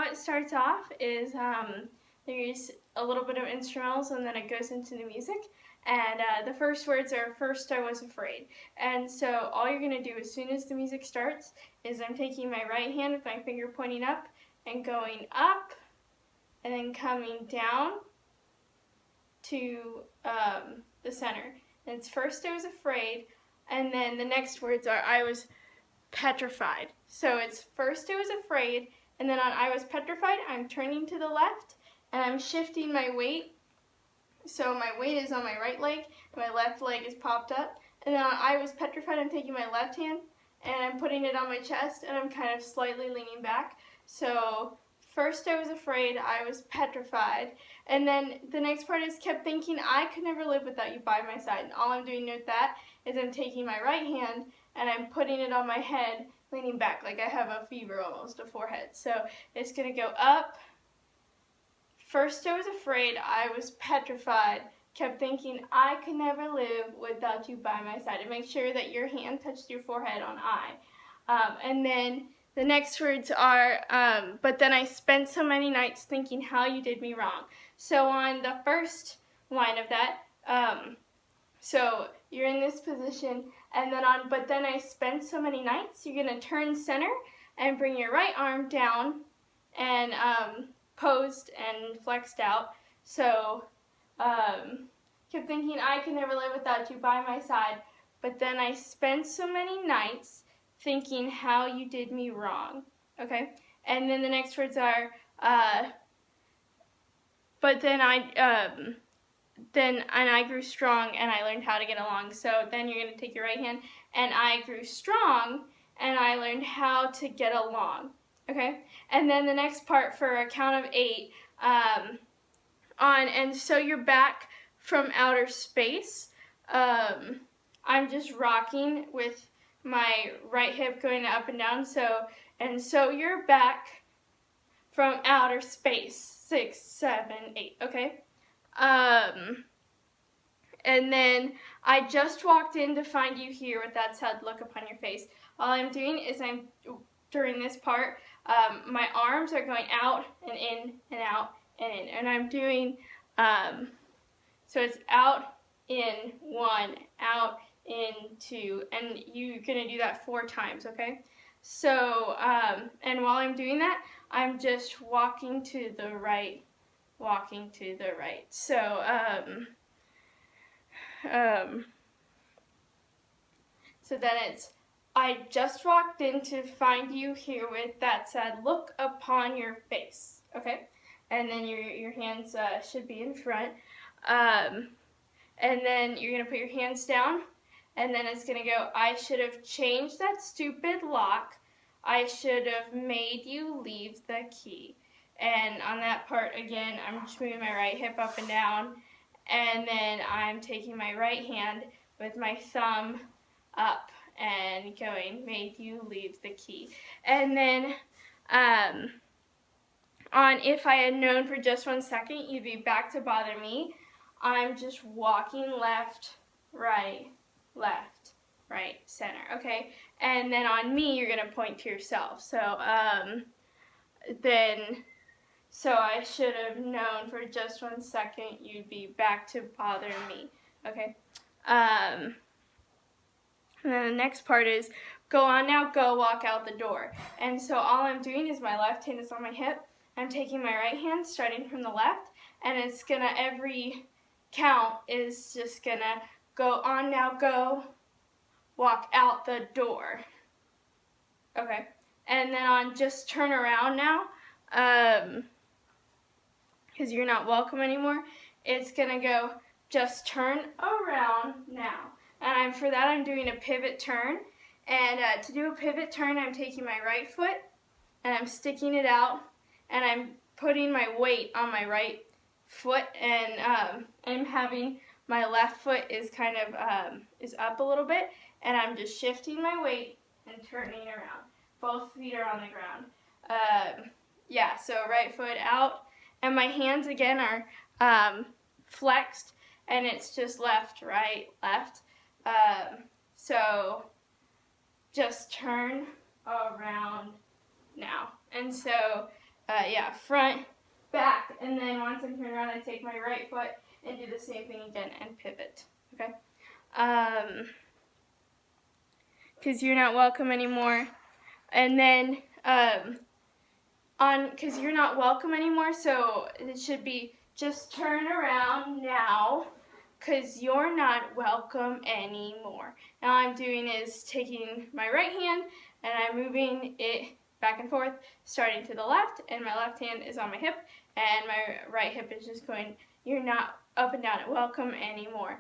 it starts off is there's a little bit of instrumentals and then it goes into the music. And the first words are, first I was afraid. And so all you're going to do as soon as the music starts is I'm taking my right hand with my finger pointing up and going up and then coming down to the center. And it's first I was afraid, and then the next words are I was petrified. So it's first I was afraid, and then on I was petrified, I'm turning to the left, and I'm shifting my weight. So my weight is on my right leg, and my left leg is popped up. And then on I was petrified, I'm taking my left hand, and I'm putting it on my chest, and I'm kind of slightly leaning back. So first I was afraid, I was petrified. And then the next part is kept thinking I could never live without you by my side. And all I'm doing with that is I'm taking my right hand and I'm putting it on my head, leaning back like I have a fever almost, a forehead. So it's going to go up. First I was afraid, I was petrified. Kept thinking I could never live without you by my side. And make sure that your hand touched your forehead on I. And then the next words are, but then I spent so many nights thinking how you did me wrong. So on the first line of that, so you're in this position, and then on, but then I spent so many nights, you're going to turn center and bring your right arm down and posed and flexed out. So kept thinking I could never live without you by my side, but then I spent so many nights thinking how you did me wrong. Okay? And then the next words are, but then I grew strong and I learned how to get along. So then you're going to take your right hand, and I grew strong and I learned how to get along. Okay? And then the next part for a count of 8, and so you're back from outer space. I'm just rocking with my right hip going up and down. So you're back from outer space. 6, 7, 8. Okay? And then I just walked in to find you here with that sad look upon your face. All I'm doing is during this part, my arms are going out and in and out and in. And I'm doing, so it's out, in, 1, out, in, 2. And you're going to do that 4 times, okay? So, and while I'm doing that, I'm just walking to the right, walking to the right. So, so then it's, I just walked in to find you here with that sad look upon your face, okay? And then your hands should be in front. And then you're going to put your hands down, and then it's going to go, I should have changed that stupid lock. I should have made you leave the key. And on that part, again, I'm just moving my right hip up and down, and then I'm taking my right hand with my thumb up and going, made you leave the key. And then on if I had known for just 1 second, you'd be back to bother me. I'm just walking left, right, center, okay? And then on me, you're going to point to yourself. So so I should have known for just 1 second, you'd be back to bother me, okay? And then the next part is, go on now, go walk out the door. And so all I'm doing is my left hand is on my hip. I'm taking my right hand, starting from the left, and it's gonna, every count is just gonna go on now, go, walk out the door. Okay, and then on just turn around now, because you're not welcome anymore, it's gonna go, just turn around now. And for that, I'm doing a pivot turn. And to do a pivot turn, I'm taking my right foot, and I'm sticking it out, and I'm putting my weight on my right foot, and I'm having my left foot is kind of is up a little bit, and I'm just shifting my weight and turning around. Both feet are on the ground. Yeah, so right foot out, and my hands again are flexed, and it's just left, right, left. So just turn around now. And so front, back, and then once I turn around, I take my right foot and do the same thing again and pivot. Okay? Because you're not welcome anymore. And then because you're not welcome anymore, so it should be just turn around now, because you're not welcome anymore. Now I'm doing is taking my right hand and I'm moving it back and forth, starting to the left, and my left hand is on my hip, and my right hip is just going, you're not up and down at welcome anymore.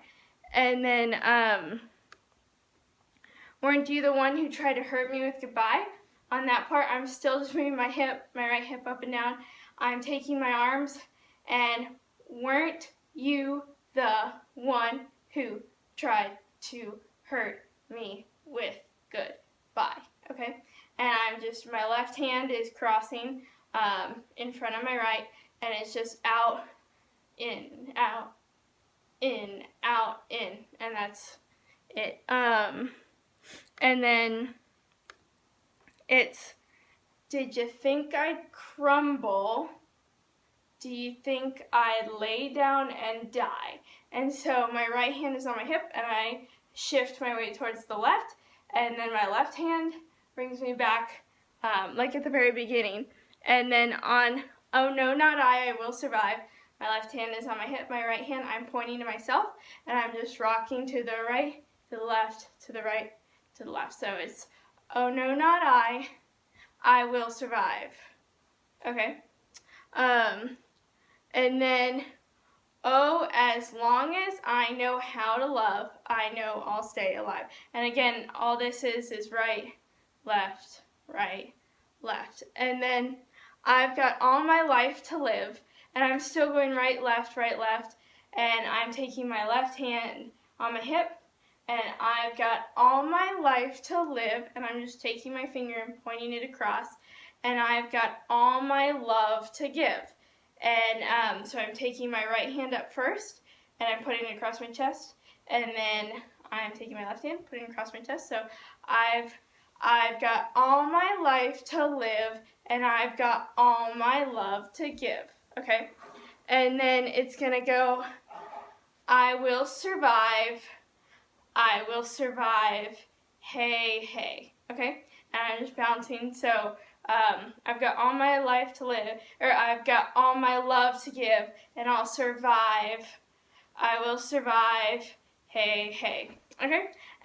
And then, weren't you the one who tried to hurt me with goodbye? On that part, I'm still just moving my right hip up and down. I'm taking my arms, and weren't you the one who tried to hurt me with goodbye? Okay? And my left hand is crossing in front of my right, and it's just out, in, out, in, out, in, and that's it. And then it's, did you think I'd crumble? Do you think I'd lay down and die? And so my right hand is on my hip, and I shift my weight towards the left, and then my left hand brings me back like at the very beginning. And then on Oh No Not I Will Survive, my left hand is on my hip, my right hand I'm pointing to myself, and I'm just rocking to the right, to the left, to the right, to the left. So it's Oh No Not I Will Survive. Okay? And then, oh, as long as I know how to love, I know I'll stay alive. And again, all this is right, left, right, left. And then I've got all my life to live, and I'm still going right, left, and I'm taking my left hand on my hip, and I've got all my life to live, and I'm just taking my finger and pointing it across, and I've got all my love to give. And so I'm taking my right hand up first, and I'm putting it across my chest, and then I'm taking my left hand, putting it across my chest. So I've got all my life to live, and I've got all my love to give. Okay? And then it's gonna go, I will survive, hey, hey. Okay? And I'm just bouncing. So I've got all my life to live, or I've got all my love to give, and I'll survive. I will survive. Hey, hey. Okay?